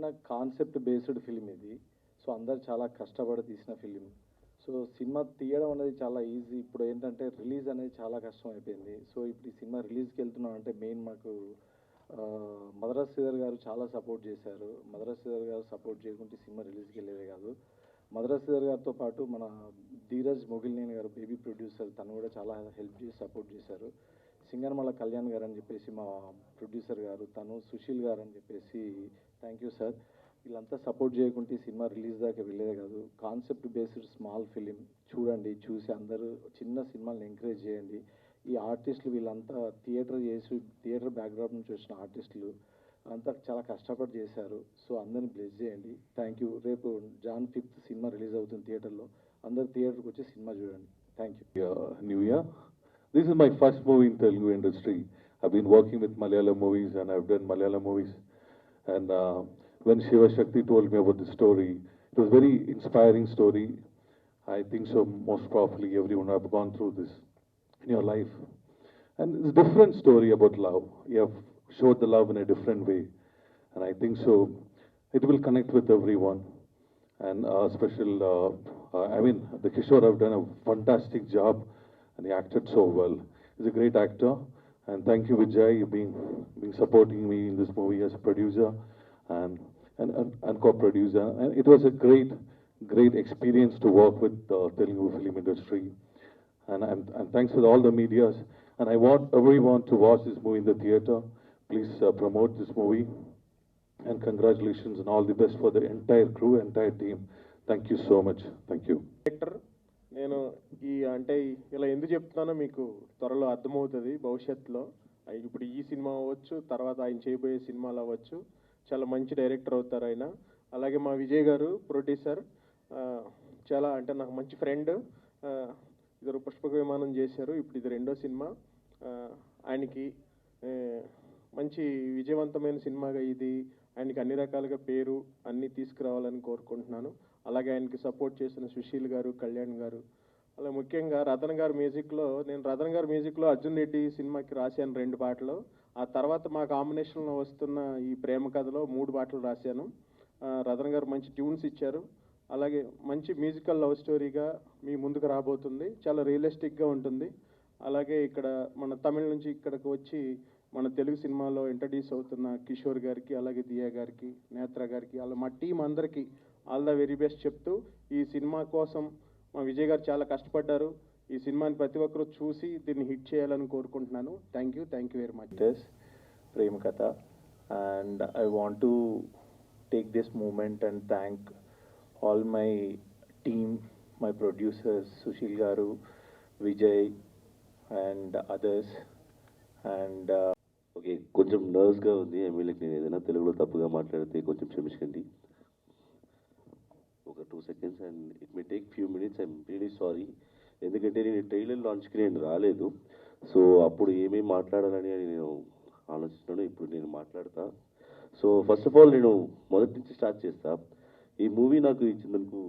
చిన్న concept based film ఇది. So అందరు చాలా కష్టపడి తీసిన ఫిలిం. సో సినిమా తీయడం అనేది చాలా ఈజీ. ఇప్పుడు ఏంటంటే రిలీజ్ అనేది చాలా కష్టం అయిపోయింది. సో ఇప్పుడు ఈ సినిమా రిలీజ్కి వెళ్తున్నాం అంటే మెయిన్ మాకు మద్రాస్ శ్రీధర్ గారు చాలా సపోర్ట్ చేశారు. మద్రాస్ శ్రీధర్ గారు సపోర్ట్ చేయకుంటే సినిమా రిలీజ్కి వెళ్ళేదే కాదు. మద్రాస్ శ్రీధర్ గారితో పాటు మన ధీరజ్ మొగిలినేని గారు బేబీ ప్రొడ్యూసర్, తను కూడా చాలా హెల్ప్ చేసి సపోర్ట్ చేశారు. సింగర్మల కళ్యాణ్ గారు అని చెప్పేసి మా ప్రొడ్యూసర్ గారు, తను సుశీల్ గారు అని చెప్పేసి, థ్యాంక్ యూ సార్. వీళ్ళంతా సపోర్ట్ చేయకుంటే సినిమా రిలీజ్ దాకా వెళ్ళేదే కాదు. కాన్సెప్ట్ బేస్డ్ స్మాల్ ఫిలిం చూడండి, చూసి అందరూ చిన్న సినిమాలను ఎంకరేజ్ చేయండి. ఈ ఆర్టిస్టులు వీళ్ళంతా థియేటర్ బ్యాక్గ్రౌండ్ నుంచి వచ్చిన ఆర్టిస్టులు అంతా చాలా కష్టపడి చేశారు. సో అందరిని బ్లెస్ చేయండి. Thank you. రేపు Jan 5th సినిమా రిలీజ్ అవుతుంది థియేటర్లో. అందరు థియేటర్కి వచ్చి సినిమా చూడండి. Thank you. New Year. This is my first movie in Telugu industry. I've been working with Malayalam movies and I've done Malayalam movies. And when Shiva Shakti told me about the story, it was a very inspiring story. I think so most probably everyone have gone through this in your life. And it's a different story about love. You have showed the love in a different way. And I think so it will connect with everyone. And the Kishore have done a fantastic job and he acted so well. He's a great actor. And thank you, Vijay, being supporting me in this movie as a producer and co-producer. And it was a great experience to work with the Telugu film industry. And thanks for all the medias. And I want everyone to watch this movie in the theater. Please promote this movie. And congratulations and all the best for the entire crew, entire team. Thank you so much. Thank you. నేను అంటే ఇలా ఎందుకు చెప్తున్నానో మీకు త్వరలో అర్థమవుతుంది భవిష్యత్తులో. ఇప్పుడు ఈ సినిమా అవ్వచ్చు, తర్వాత ఆయన చేయబోయే సినిమాలు అవ్వచ్చు, చాలా మంచి డైరెక్టర్ అవుతారు ఆయన. అలాగే మా విజయ్ గారు ప్రొడ్యూసర్, చాలా అంటే నాకు మంచి ఫ్రెండ్. ఇద్దరు పుష్పక విమానం చేశారు, ఇప్పుడు ఇది రెండో సినిమా. ఆయనకి మంచి విజయవంతమైన సినిమాగా ఇది ఆయనకి అన్ని రకాలుగా పేరు అన్నీ తీసుకురావాలని కోరుకుంటున్నాను. అలాగే ఆయనకి సపోర్ట్ చేసిన సుశీల్ గారు, కళ్యాణ్ గారు, అలా ముఖ్యంగా రతన్ గారు మ్యూజిక్లో, నేను రతన్ గారు మ్యూజిక్లో అర్జున్ రెడ్డి సినిమాకి రాశాను 2 పాటలు. ఆ తర్వాత మా కాంబినేషన్లో వస్తున్న ఈ ప్రేమ కథలో 3 పాటలు రాశాను. రతన్ గారు మంచి ట్యూన్స్ ఇచ్చారు. అలాగే మంచి మ్యూజికల్ లవ్ స్టోరీగా మీ ముందుకు రాబోతుంది, చాలా రియలిస్టిక్గా ఉంటుంది. అలాగే ఇక్కడ మన తమిళ నుంచి ఇక్కడికి వచ్చి మన తెలుగు సినిమాలో ఇంట్రడ్యూస్ అవుతున్న కిషోర్ గారికి, అలాగే దియా గారికి, నేత్ర గారికి, అలా మా టీం అందరికీ ఆల్ ద వెరీ బెస్ట్ చెప్తూ, ఈ సినిమా కోసం మా విజయ్ గారు చాలా కష్టపడ్డారు. ఈ సినిమాని ప్రతి ఒక్కరూ చూసి దీన్ని హిట్ చేయాలని కోరుకుంటున్నాను. Thank you very much. ప్రేమ కథ. And I want to take this moment and thank all my team, my producers Sushil గారు, Vijay and others. And okay, కొంచెం నర్వస్గా ఉంది. నేను ఏదైనా తెలుగులో తప్పుగా మాట్లాడితే కొంచెం క్షమించండి. ఒక 2 seconds and it may take few minutes. I'm really sorry. ఎందుకంటే నేను ట్రైలర్ లాంచ్కి నేను రాలేదు. సో అప్పుడు ఏమేమి మాట్లాడాలని నేను ఆలోచిస్తున్నాను. ఇప్పుడు నేను మాట్లాడతా. సో ఫస్ట్ ఆఫ్ ఆల్ నేను మొదటి నుంచి స్టార్ట్ చేస్తా. ఈ మూవీ నాకు ఇచ్చినందుకు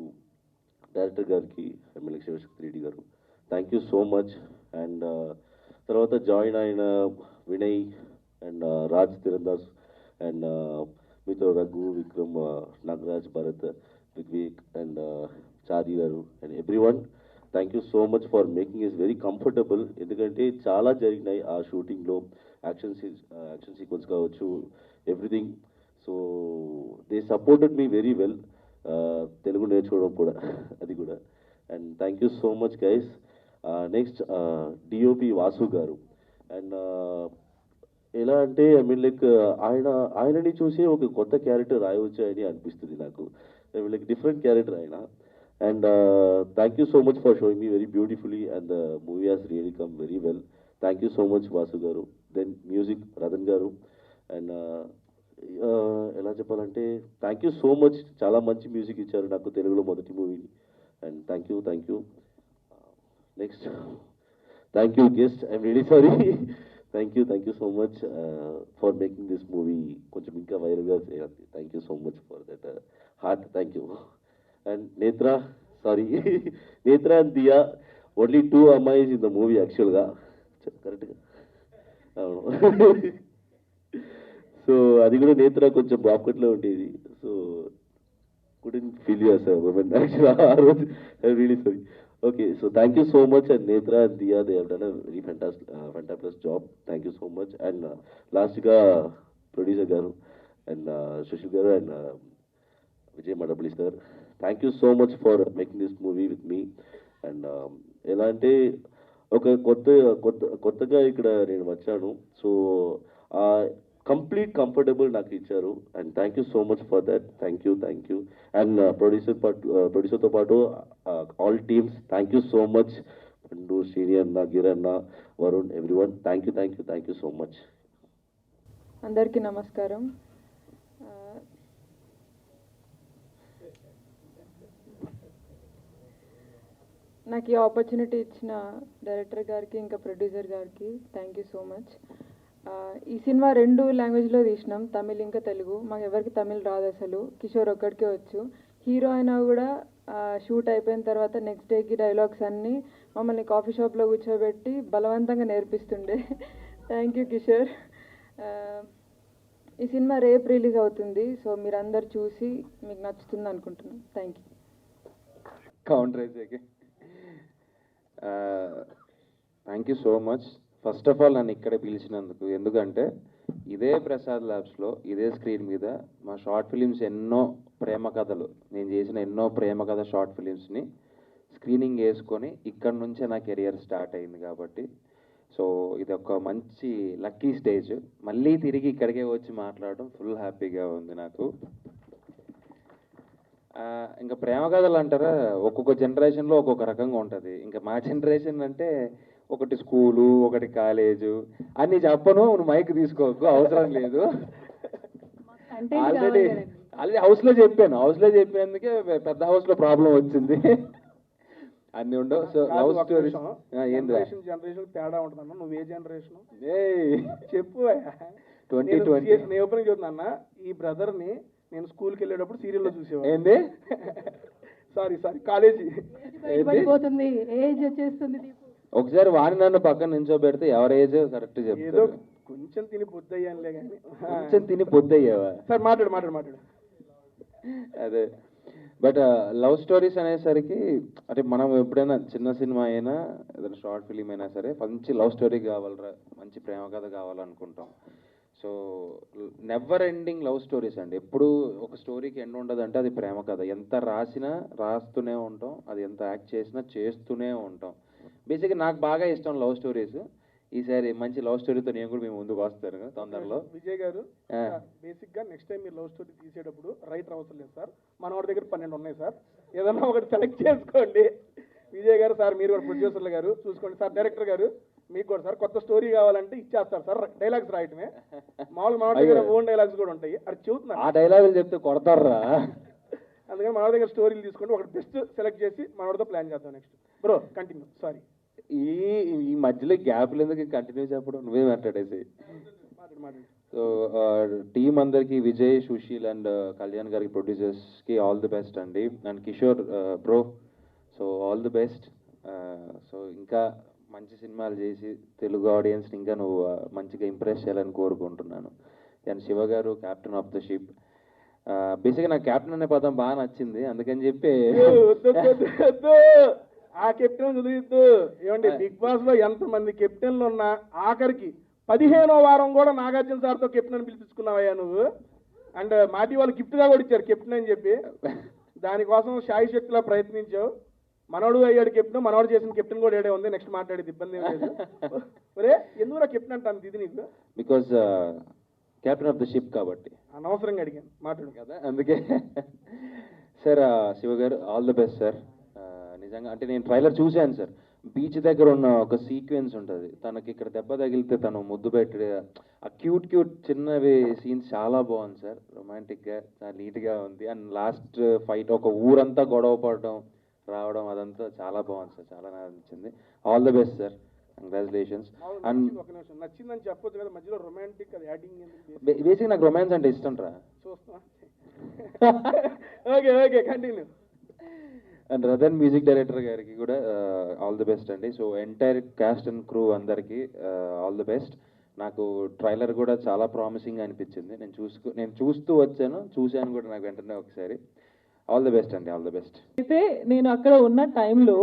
డైరెక్టర్ గారికి, ఎమ్మెల్యే శివశక్తి రెడ్డి గారు, thank you so much. And తర్వాత జాయిన్ అయిన వినయ్ అండ్ రాజ్ తిరందాస్ అండ్ మీతో రఘు, విక్రమ్, నాగరాజ్, భరత్, వివేక్ అండ్ చారి గారు and everyone, thank you so much for making is very comfortable. ఎందుకంటే చాలా జరిగినాయి ఆ షూటింగ్లో, యాక్షన్ సీక్వెన్స్ కావచ్చు, everything. So they supported me very well. Telugu నేర్చుకోవడం కూడా అది కూడా. And thank you so much guys. Next DOP Vasu గారు. అండ్ ఎలా అంటే ఆయనని చూసి ఒక కొత్త క్యారెక్టర్ రాయవచ్చు అని అనిపిస్తుంది నాకు. డిఫరెంట్ క్యారెక్టర్ ఆయన. And thank you so much for showing me very beautifully and the movie has really come very well. Thank you so much Vasu గారు. దెన్ మ్యూజిక్ రతన్ గారు. అండ్ ఎలా చెప్పాలంటే థ్యాంక్ యూ సో మచ్, చాలా మంచి music ఇచ్చారు నాకు తెలుగులో మొదటి మూవీని. And thank you. Next thank you guest. I'm really sorry. Thank you so much for making this movie కొంచెం ఇంకా వైరల్గా చేయాలి. Thank you so much for that heart. Thank you. And Netra and Diya, only 2 అమ్మాయిస్ ఇన్ ద మూవీ యాక్చువల్గా, కరెక్ట్గా అవును. So అది కూడా నేత్ర కొంచెం బాప్కట్లో ఉండేది. So couldn't feel you as a woman. Actually, I'm really sorry. Okay, so thank you so much, and Netra and Dia, they have done a very fantastic job. Thank you so much. And last producer garu and Sushil garu and Vijay Madapalli sir, thank you so much for making this movie with me. And ఎలా అంటే ఒక కొత్తగా ఇక్కడ నేను వచ్చాను. So complete comfortable నాకు ఇచ్చారు, and thank you so much for that. Thank you. And ప్రొడ్యూసర్తో పాటు all teams thank you so much. Pandu, Srini అన్న, Giranna, Varun, everyone thank you so much. అందరికీ నమస్కారం. నాకు ఈ ఆపర్చునిటీ ఇచ్చిన డైరెక్టర్ గారికి ఇంకా ప్రొడ్యూసర్ గారికి థ్యాంక్ యూ సో మచ్. ఈ సినిమా 2 లాంగ్వేజ్లో తీసినాం, తమిళ్ ఇంకా తెలుగు. మాకు ఎవరికి తమిళ్ రాదు అసలు, కిషోర్ ఒక్కడికే వచ్చు. హీరో అయినా కూడా షూట్ అయిపోయిన తర్వాత నెక్స్ట్ డేకి డైలాగ్స్ అన్నీ మమ్మల్ని కాఫీ షాప్లో కూర్చోబెట్టి బలవంతంగా నేర్పిస్తుండే. Thank you Kishore. ఈ సినిమా రేపు రిలీజ్ అవుతుంది, సో మీరందరు చూసి మీకు నచ్చుతుంది అనుకుంటున్నాను. Thank you. Counter thank you so much. First of all నన్ను ఇక్కడ పిలిచినందుకు, ఎందుకంటే ఇదే ప్రసాద్ ల్యాబ్స్లో ఇదే స్క్రీన్ మీద మా షార్ట్ ఫిలిమ్స్ ఎన్నో ప్రేమ కథలు, నేను చేసిన ఎన్నో ప్రేమ కథ షార్ట్ ఫిలిమ్స్ని స్క్రీనింగ్ వేసుకొని ఇక్కడ నుంచే నా కెరియర్ స్టార్ట్ అయింది. కాబట్టి సో ఇది ఒక మంచి లక్కీ స్టేజ్. మళ్ళీ తిరిగి ఇక్కడికే వచ్చి మాట్లాడడం ఫుల్ హ్యాపీగా ఉంది నాకు. ఇంకా ప్రేమ కథలు అంటారా, ఒక్కొక్క జనరేషన్లో ఒక్కొక్క రకంగా ఉంటుంది. ఇంకా మా జనరేషన్ అంటే ఒకటి స్కూలు, ఒకటి కాలేజు అన్నీ చెప్పను, నువ్వు మైక్ తీసుకోకు, అవసరం లేదు. ఆల్రెడీ హౌస్లో చెప్పినందుకే పెద్ద హౌస్లో ప్రాబ్లం వచ్చింది. అన్నీ ఉండవు. సో లవ్ స్టోరీస్ జనరేషన్ తేడా ఉంటుందన్న. నువ్వు ఏ జనరేషన్ చెప్పు. 2020 నేను ఓపెనింగ్ చెప్తున్నా, ఈ బ్రదర్ని నేను స్కూల్కి వెళ్ళేటప్పుడు సీరియల్లో చూసేవాడు. ఏంది? సారీ కాలేజీ ఏజ్ వచ్చేస్తుంది. ఒకసారి వాణి నన్ను పక్కన నించోబెడితే ఎవరి ఏజ్ కరెక్ట్ ఏదో చెప్తారు. కొంచెం తిని బొద్దయ్యానులే కానీ. కొంచెం తిని పొద్దయ్యావా? సార్ మాట్లాడు. అదే. బట్ లవ్ స్టోరీస్ అనేసరికి అంటే మనం ఎప్పుడైనా చిన్న సినిమా అయినా ఏదైనా షార్ట్ ఫిలిం అయినా సరే మంచి లవ్ స్టోరీ కావాలరా, మంచి ప్రేమ కథ కావాలనుకుంటాం. So never ending love stories అండి. ఎప్పుడు ఒక స్టోరీకి ఎండ్ ఉండదంటే అది ప్రేమ కథ. ఎంత రాసినా రాస్తూనే ఉంటాం, అది ఎంత యాక్ట్ చేసినా చేస్తూనే ఉంటాం. బేసిక్గా నాకు బాగా ఇష్టం లవ్ స్టోరీస్. ఈసారి మంచి లవ్ స్టోరీతో నేను కూడా మేము ముందుకు వస్తాను తొందరలో. విజయ్ గారు, బేసిక్ గా నెక్స్ట్ టైం మీరు లవ్ స్టోరీ తీసేటప్పుడు రైటర్ అవసరం లేదు సార్, మనవాడి దగ్గర 12 ఉన్నాయి సార్, ఏదన్నా ఒకటి సెలెక్ట్ చేసుకోండి. విజయ్ గారు సార్, మీరు కూడా ప్రొడ్యూసర్లు గారు చూసుకోండి సార్. డైరెక్టర్ గారు మీకు కూడా సార్ కొత్త స్టోరీ కావాలంటే ఇచ్చేస్తారు సార్. డైలాగ్స్ రాయటమే మామూలు, మన దగ్గర ఓన్ డైలాగ్స్ కూడా ఉంటాయి. అది చెబుతున్నారు, ఆ డైలాగులు చెప్తే కొడతారా. అందుకని మన దగ్గర స్టోరీలు తీసుకుంటే ఒకటి బెస్ట్ సెలెక్ట్ చేసి మనవాడితో ప్లాన్ చేద్దాం. Next bro continue. సారీ, ఈ మధ్యలో గ్యాప్లు ఎందుకు కంటిన్యూ చెప్పడం, నువ్వే మాట్లాడేసి. సో టీం అందరికి, విజయ్, సుశీల్ అండ్ కళ్యాణ్ గారికి, ప్రొడ్యూసర్స్కి ఆల్ ది బెస్ట్ అండి. And Kishore bro, so all the best. So ఇంకా మంచి సినిమాలు చేసి తెలుగు ఆడియన్స్ని ఇంకా నువ్వు మంచిగా ఇంప్రెస్ చేయాలని కోరుకుంటున్నాను. అండ్ శివ గారు, క్యాప్టెన్ ఆఫ్ ద షిప్. బేసిక్గా నాకు క్యాప్టెన్ అనే పదం బాగా నచ్చింది, అందుకని చెప్పి ఆ కెప్టెన్ చదివిద్దు. ఏమండి, బిగ్ బాస్ లో ఎంతమంది కెప్టెన్లు ఉన్నా ఆఖరికి 15వ వారం కూడా నాగార్జున సార్తో కెప్టెన్ అని పిలిపించుకున్నావయ్యా నువ్వు. అండ్ మాటి వాళ్ళు గిఫ్ట్ గా కూడా ఇచ్చారు కెప్టెన్ అని చెప్పి. దానికోసం శాయి శక్తిలా ప్రయత్నించావు. మనోడు అయ్యాడు కెప్టెన్, మనోడు చేసిన కెప్టెన్ కూడా ఏడే ఉంది. నెక్స్ట్ మాట్లాడేది ఇబ్బంది ఏం లేదు. ఒరే ఎందుకు కెప్టెన్ అంటాను ఇది నీకు? Because captain of the ship కాబట్టి. అనవసరంగా అడిగాను, మాట్లాడు కదా అందుకే. సార్ శివ గారు ఆల్ ది బెస్ట్ సార్. నిజంగా అంటే నేను ట్రైలర్ చూశాను సార్. బీచ్ దగ్గర ఉన్న ఒక సీక్వెన్స్ ఉంటుంది, తనకి ఇక్కడ దెబ్బ తగిలితే తను ముద్దు పెట్టి ఆ క్యూట్ చిన్నవి సీన్స్ చాలా బాగుంది సార్. రొమాంటిక్గా చాలా నీట్గా ఉంది. అండ్ లాస్ట్ ఫైట్ ఒక ఊరంతా గొడవ పడడం రావడం అదంతా చాలా బాగుంది సార్, చాలా నచ్చింది. All the best sir, congratulations. And నచ్చిందని చెప్పొచ్చు కదా, మధ్యలో రొమాంటిక్ అది యాడింగ్. బేసిక్ నాకు రొమాన్స్ అంటే ఇష్టం రా. చూస్తా. Okay continue. And Ratan music director గారికి కూడా ఆల్ ది బెస్ట్ అండి. So entire cast and crew అందరికీ ఆల్ ది బెస్ట్. నాకు ట్రైలర్ కూడా చాలా ప్రామిసింగ్ అనిపించింది. నేను చూస్తూ వచ్చాను, చూశాను కూడా నాకు వెంటనే ఒకసారి. ఆల్ ది బెస్ట్ అండి, ఆల్ ది బెస్ట్. అయితే నేను అక్కడ ఉన్న టైంలో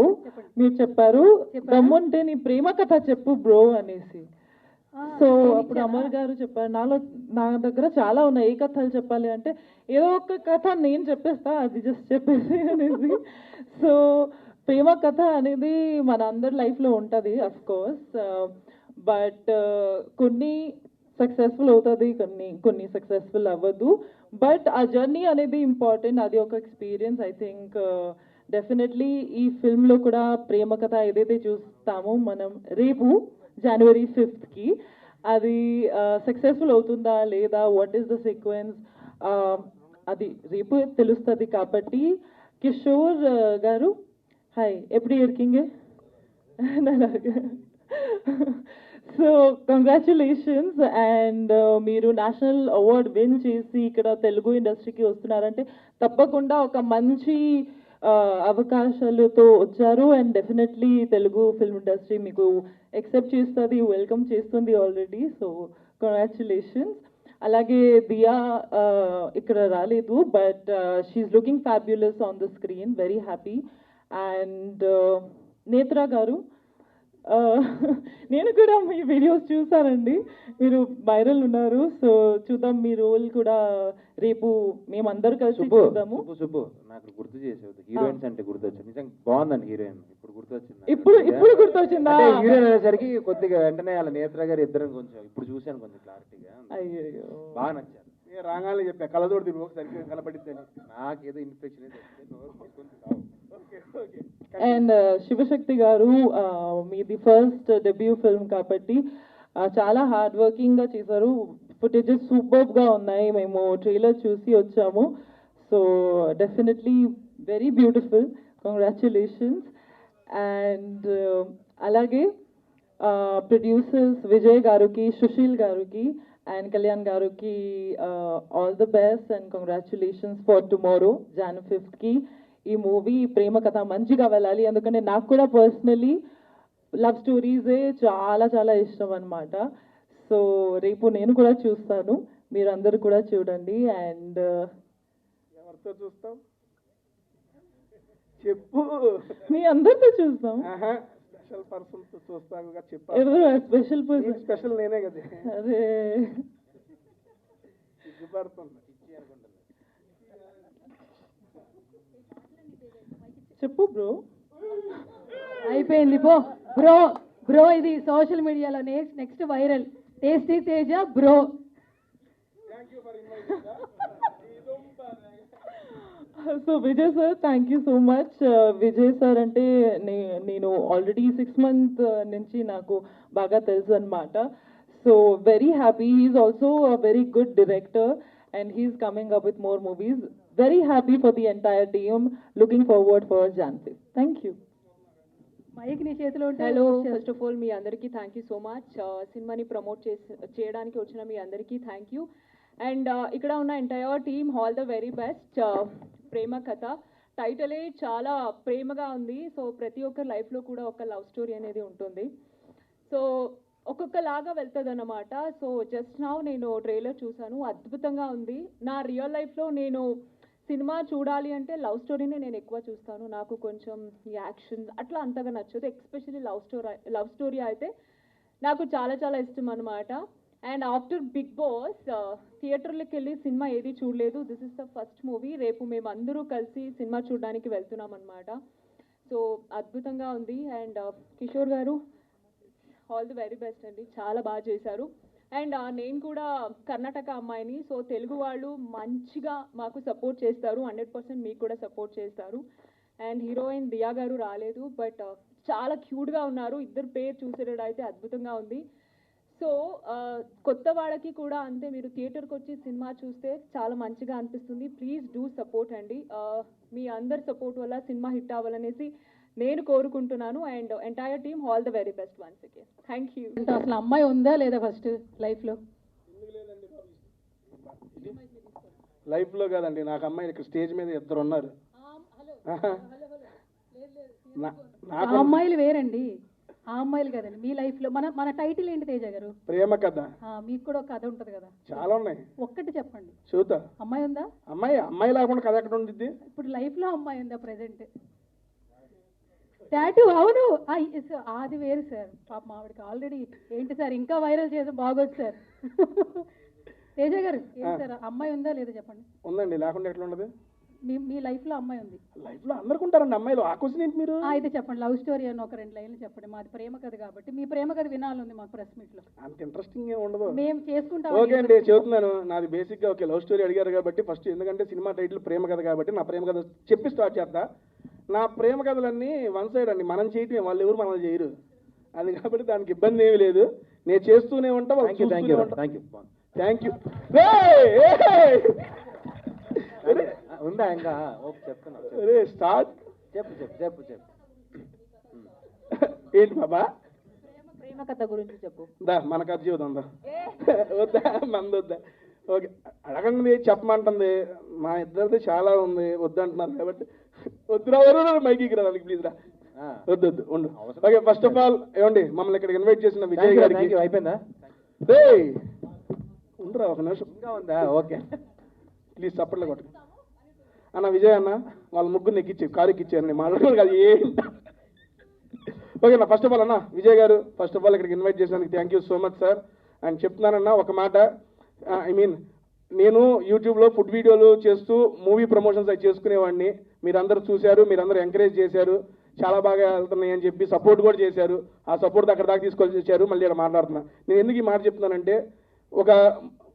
మీరు చెప్పారు దమ్ముంటే నీ ప్రేమ కథ చెప్పు బ్రో అనేసి. సో అప్పుడు అమర్ గారు చెప్పారు, నా దగ్గర చాలా ఉన్నాయి, ఏ కథలు చెప్పాలి అంటే ఏదో ఒక కథ నేను చెప్పేస్తా, అది జస్ట్ చెప్పేసి అనేసి. సో ప్రేమ కథ అనేది మన అందరి లైఫ్లో ఉంటుంది అఫ్ కోర్స్, బట్ కొన్ని సక్సెస్ఫుల్ అవుతుంది, కొన్ని సక్సెస్ఫుల్ అవ్వదు. బట్ ఆ జర్నీ అనేది ఇంపార్టెంట్, అది ఒక ఎక్స్పీరియన్స్. ఐ థింక్ డెఫినెట్లీ ఈ ఫిల్మ్లో కూడా ప్రేమ కథ ఏదైతే చూస్తామో మనం రేపు January 5th అది సక్సెస్ఫుల్ అవుతుందా లేదా, వాట్ ఈస్ ద సీక్వెన్స్, అది రేపు తెలుస్తుంది. కాబట్టి కిషోర్ గారు హాయ్, ఎప్పుడు ఇరికింగే సో కంగ్రాచులేషన్స్. అండ్ మీరు నేషనల్ అవార్డ్ విన్ చేసి ఇక్కడ తెలుగు ఇండస్ట్రీకి వస్తున్నారంటే తప్పకుండా ఒక మంచి అవకాశాలతో వచ్చారు. And definitely Telugu film industry మీకు ఎక్సెప్ట్ చేస్తుంది, వెల్కమ్ చేస్తుంది ఆల్రెడీ. So congratulations. అలాగే దియా ఇక్కడ రాలేదు, but she's looking fabulous on the screen, very happy. And నేత్ర గారు, నేను కూడా మీ వీడియోస్ చూసానండి, మీరు వైరల్ ఉన్నారు. సో చూద్దాం, మీ రోల్ కూడా రేపు మేమందరూ కలిసి చూద్దాము. సుబ్బు నాకు గుర్తు చేసేది, హీరోయిన్స్ అంటే గుర్తొచ్చింది, నిజంగా బాగుందండి హీరోయిన్. ఇప్పుడు గుర్తొచ్చింది, ఇప్పుడు గుర్తొచ్చిందా? హీరోయిన్ అనేసరికి కొద్దిగా వెంటనే వాళ్ళ నేత్ర గారు ఇద్దరం కొంచెం ఇప్పుడు చూశాను కొంచెం క్లారిటీగా, అయ్యో బాగా నచ్చారు. రాగానే చెప్పా కళ్ళతోటి తిరుగు సరిగ్గా కనపడిద్దని, నాకేదో ఇన్ఫెక్షన్. అండ్ శివశక్తి గారు, మీది ఫస్ట్ డెబ్యూ ఫిల్మ్ కాబట్టి చాలా హార్డ్ వర్కింగ్గా చేశారు. ఫుటేజెస్ సూపర్గా ఉన్నాయి, మేము ట్రైలర్ చూసి వచ్చాము. So definitely very beautiful, congratulations. And అలాగే ప్రొడ్యూసర్స్ విజయ్ గారికి, సుశీల్ గారికి అండ్ కళ్యాణ్ గారికి all the best and congratulations for tomorrow January 5th. ఈ మూవీ ప్రేమ కథ మంచిగా వెళ్ళాలి, ఎందుకంటే నాకు కూడా పర్సనలీ లవ్ స్టోరీసే చాలా చాలా ఇష్టం అనమాట. సో రేపు నేను కూడా చూస్తాను, మీరు అందరూ కూడా చూడండి. అండ్ ఎవరితో చూస్తాం చెప్పు, మీ అందరితో చూస్తాం. స్పెషల్ పర్సన్తో చూస్తాను చెప్పు. ఎవరు స్పెషల్ పర్సన్? స్పెషల్ నేనే కదా. అరే చెప్పు బ్రో. అయిపోయింది పో బ్రో. బ్రో ఇది సోషల్ మీడియాలో next viral, tasty Teja bro. So Vijay sir, thank you so much. Vijay sir అంటే నేను ఆల్రెడీ 6 months నుంచి నాకు బాగా తెలుసు అనమాట. So very happy. He's also a very good director and he's coming up with more movies. Very happy for the entire team. Looking forward for January 5th. Thank you. Mike నీ చేతిలో ఉంటే. Hello, first of all మీ అందరికీ thank you so much. సినిమాని promote చేయడానికి వచ్చిన మీ అందరికీ థ్యాంక్ యూ. అండ్ ఇక్కడ ఉన్న entire team all the very best. ప్రేమ కథ టైటిలే చాలా ప్రేమగా ఉంది. సో ప్రతి ఒక్కరి లైఫ్లో కూడా ఒక లవ్ స్టోరీ అనేది ఉంటుంది. సో ఒక్కొక్కలాగా వెళ్తుంది అన్నమాట. సో జస్ట్ నౌ నేను ట్రైలర్ చూశాను, అద్భుతంగా ఉంది. నా రియల్ లైఫ్లో నేను సినిమా చూడాలి అంటే లవ్ స్టోరీనే నేను ఎక్కువ చూస్తాను. నాకు కొంచెం యాక్షన్ అట్లా అంతగా నచ్చదు, ఎస్పెషల్లీ లవ్ స్టోరీ అయితే నాకు చాలా చాలా ఇష్టం అనమాట. అండ్ ఆఫ్టర్ బిగ్ బాస్ థియేటర్లోకి వెళ్ళి సినిమా ఏది చూడలేదు. This is the first movie. రేపు మేము అందరూ కలిసి సినిమా చూడడానికి వెళ్తున్నాం అనమాట. సో అద్భుతంగా ఉంది. అండ్ కిషోర్ గారు ఆల్ ది వెరీ బెస్ట్ అండి, చాలా బాగా చేశారు. అండ్ నేను కూడా కర్ణాటక అమ్మాయిని. సో తెలుగు వాళ్ళు మంచిగా మాకు సపోర్ట్ చేస్తారు, 100% మీకు కూడా సపోర్ట్ చేస్తారు. అండ్ హీరోయిన్ దియా గారు రాలేదు, బట్ చాలా క్యూట్గా ఉన్నారు. ఇద్దరు పేరు చూసేటైతే అద్భుతంగా ఉంది. సో కొత్త వాళ్ళకి కూడా అంతే, మీరు థియేటర్కి వచ్చి సినిమా చూస్తే చాలా మంచిగా అనిపిస్తుంది. ప్లీజ్ డూ సపోర్ట్ అండి. మీ అందరి సపోర్ట్ వల్ల సినిమా హిట్ అవ్వాలనేసి నేను కోరుకుంటున్నాను. And entire team all the very best once again. Thank you. అంటే అసలు అమ్మాయి ఉందా లేదా ఫస్ట్ లైఫ్లో? లైఫ్లో కాదండి, నాకు అమ్మాయి ఇక్కడ స్టేజ్ మీద ఇద్దరు ఉన్నారు. ఆ అమ్మాయిలు వేరండి, ఆ అమ్మాయిలు కదండి మీ లైఫ్లో మన టైటిల్ ఏంటి తేజ గారు? ప్రేమ కథ మీకు కూడా ఒక కథ ఉంటుంది కదా, చాలా ఉన్నాయి. ఒక్కటి చెప్పండి. చూద్దా అమ్మాయి ఉందా? అమ్మాయి లేకుండా కథ ఎక్కడ ఉంటుంది? ఇప్పుడు లైఫ్లో అమ్మాయి ఉందా ప్రెసెంట్? టాటూ, అవును. అది వేరు సార్. పాప మావిడికి ఆల్రెడీ ఏంటి సార్ ఇంకా వైరల్ చేసి బాగోదు సార్. తేజ గారు ఏంటి సార్ అమ్మాయి ఉందా లేదా చెప్పండి. ఉందండి, లేకుండా ఎట్లా ఉండదు? మీ లైఫ్లో అమ్మాయి ఉంది? లైఫ్లో అందరికి ఉంటారండి అమ్మాయిలు. ఆ క్వశ్చన్ ఏంటి మీరు? అయితే చెప్పండి, లవ్ స్టోరీ అని ఒక 2 లైన్లు చెప్పండి. మాది ప్రేమ కథ కాబట్టి మీ ప్రేమ కథ వినాలని మాకు ప్రెస్ మీట్లో. అంత ఇంట్రెస్టింగ్ ఏమి ఉండదు. మేము చేసుకుంటాం. ఓకే అండి, చెబుతున్నాను. నాది బేసిక్గా ఓకే లవ్ స్టోరీ అడిగారు కాబట్టి ఫస్ట్, ఎందుకంటే సినిమా టైటిల్ ప్రేమ కథ కాబట్టి నా ప్రేమ కథ చెప్పి స్టార్ట్ చేస్తా. నా ప్రేమ కథలన్నీ వన్ సైడ్ అండి, మనం చేయటమే, వాళ్ళు ఎవరు మనల్ని చేయరు. అది కాబట్టి దానికి ఇబ్బంది ఏమీ లేదు. నేను చేస్తూనే ఉంటా. Thank you. ఉందా ఇంకా? ఓకే చెప్తున్నా. స్టార్ట్. చెప్పు. ఏంటి బాబా? ప్రేమ కథ గురించి చెప్పు. దా మన కథ చూద్దాం. వద్దా మంది వద్దా? ఓకే అడగండి, చెప్పమంటుంది. మా ఇద్దరిది చాలా ఉంది, వద్దంటున్నారు కాబట్టి వద్దురా మైకి రావాలి ప్లీజ్ రా. వద్దు ఉండు. ఓకే ఫస్ట్ ఆఫ్ ఆల్ ఏమండి మమ్మల్ని ఇక్కడికి ఇన్వైట్ చేసిన విజయ్ గారికి. అయిపోయిందా? ఉండరా ఒక నిమిషం. ఇంకా ఉందా? ఓకే ప్లీజ్ సప్పట్లో కొట్టు అన్న. విజయ్ అన్న వాళ్ళ ముగ్గురు ఎక్కిచ్చి కారు ఎక్కిచ్చారు, నేను మాట్లాడుకోవాలి కాదు ఏంటి. ఓకే అన్న, ఫస్ట్ ఆఫ్ ఆల్ అన్న విజయ్ గారు ఫస్ట్ ఆఫ్ ఆల్ ఇక్కడికి ఇన్వైట్ చేసినందుకు thank you so much sir. And చెప్తున్నానన్నా ఒక మాట, ఐ మీన్ నేను యూట్యూబ్లో ఫుడ్ వీడియోలు చేస్తూ మూవీ ప్రమోషన్స్ అవి చేసుకునేవాడిని. మీరందరూ చూశారు, మీరందరూ ఎంకరేజ్ చేశారు, చాలా బాగా వెళ్తున్నాయి అని చెప్పి సపోర్ట్ కూడా చేశారు. ఆ సపోర్ట్ అక్కడ దాకా తీసుకొచ్చారు. మళ్ళీ ఇక్కడ మాట్లాడుతున్నా. నేను ఎందుకు ఈ మాట చెప్తున్నానంటే, ఒక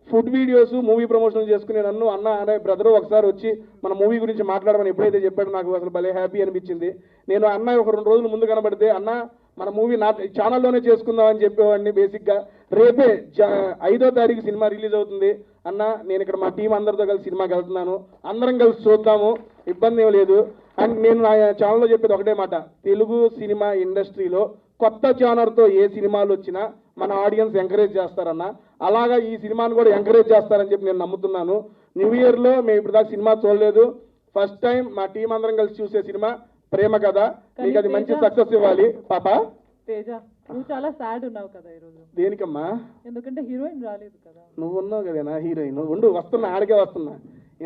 ఫుడ్ వీడియోస్ మూవీ ప్రమోషన్లు చేసుకునే నన్ను అన్న అనే బ్రదరు ఒకసారి వచ్చి మన మూవీ గురించి మాట్లాడమని ఎప్పుడైతే చెప్పాడో నాకు అసలు భలే హ్యాపీ అనిపించింది. నేను అన్న ఒక 2 రోజులు ముందు కనబడితే అన్న మన మూవీ నా ఛానల్లోనే చేసుకుందాం అని చెప్పేవాడిని. బేసిక్గా రేపే 5వ తారీఖు సినిమా రిలీజ్ అవుతుంది అన్న, నేను ఇక్కడ మా టీం అందరితో కలిసి సినిమాకి వెళ్తున్నాను, అందరం కలిసి చూద్దాము, ఇబ్బంది ఏం లేదు. అండ్ నేను నా ఛానల్లో చెప్పేది ఒకటే మాట, తెలుగు సినిమా ఇండస్ట్రీలో కొత్త ఛానల్తో ఏ సినిమాలు వచ్చినా మన ఆడియన్స్ ఎంకరేజ్ చేస్తారన్న, అలాగా ఈ సినిమాను కూడా ఎంకరేజ్ చేస్తారని చెప్పి నేను నమ్ముతున్నాను. న్యూ ఇయర్లో మేము ఇప్పుడు దాకా సినిమా చూడలేదు, ఫస్ట్ టైం మా టీం అందరం కలిసి చూసే సినిమా ప్రేమ కథ. మీకు అది మంచి సక్సెస్ ఇవ్వాలి పాప. తేజ నువ్వు చాలా సాడ్ ఉన్నావు కదా ఈరోజు. దేనికమ్మా? ఎందుకంటే హీరోయిన్ రాలేదు కదా. నువ్వు ఉన్నావు కదేనా హీరోయిన్. ఉండు వస్తున్నా, ఆడికే వస్తున్నా.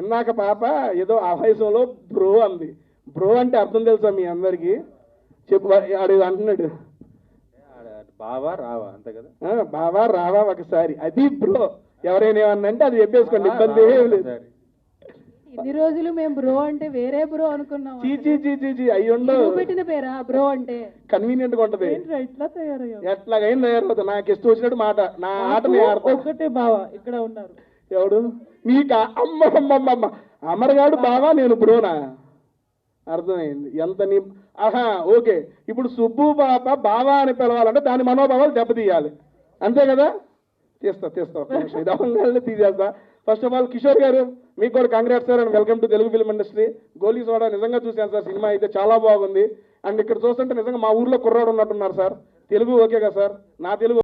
ఇందాక పాప ఏదో ఆవేశంలో బ్రో అంది. బ్రో అంటే అర్థం తెలుసా మీ అందరికి? చెప్పు. ఆడు అంటున్నాడు బావా రావా అంతే కదా. బావా రావా ఒకసారి, అది బ్రో. ఎవరైనా ఏమన్నంటే అది చెప్పేసుకోండి, ఇబ్బంది ఏం లేదు. ఇన్ని రోజులు మేము బ్రో అంటే వేరే బ్రో అనుకున్నాం. చీ అయ్యుండవు, పెట్టిన పేరా బ్రో అంటే? కన్వీనియంట్ గా ఉంటది. ఇట్లా తయారయ్యావు? ఎట్లాగైనా తయారవుతా, నాకు ఇష్టం వచ్చినట్టు మాట. నా ఆట ఒక్కటే బావా ఇక్కడ ఉన్నారు. ఎవడు మీకు? అమ్మ అమరగాడు బావా, నేను బ్రోనా? అర్థమైంది ఎంత నీ. ఆహా ఓకే, ఇప్పుడు సుబ్బు పాప బావా అని పిలవాలంటే దాని మనోభావాలు దెబ్బతీయాలి, అంతే కదా? తీస్తా ఇది అవంగానే తీసేస్తా. ఫస్ట్ ఆఫ్ ఆల్ కిషోర్ గారు మీకు కూడా congrats sir and welcome to Telugu film industry. Goli soda నిజంగా చూశాను సార్, సినిమా అయితే చాలా బాగుంది. అండ్ ఇక్కడ చూస్తుంటే నిజంగా మా ఊర్లో కుర్రాడు ఉన్నట్టున్నారు సార్. తెలుగు ఓకే కదా సార్? నా తెలుగు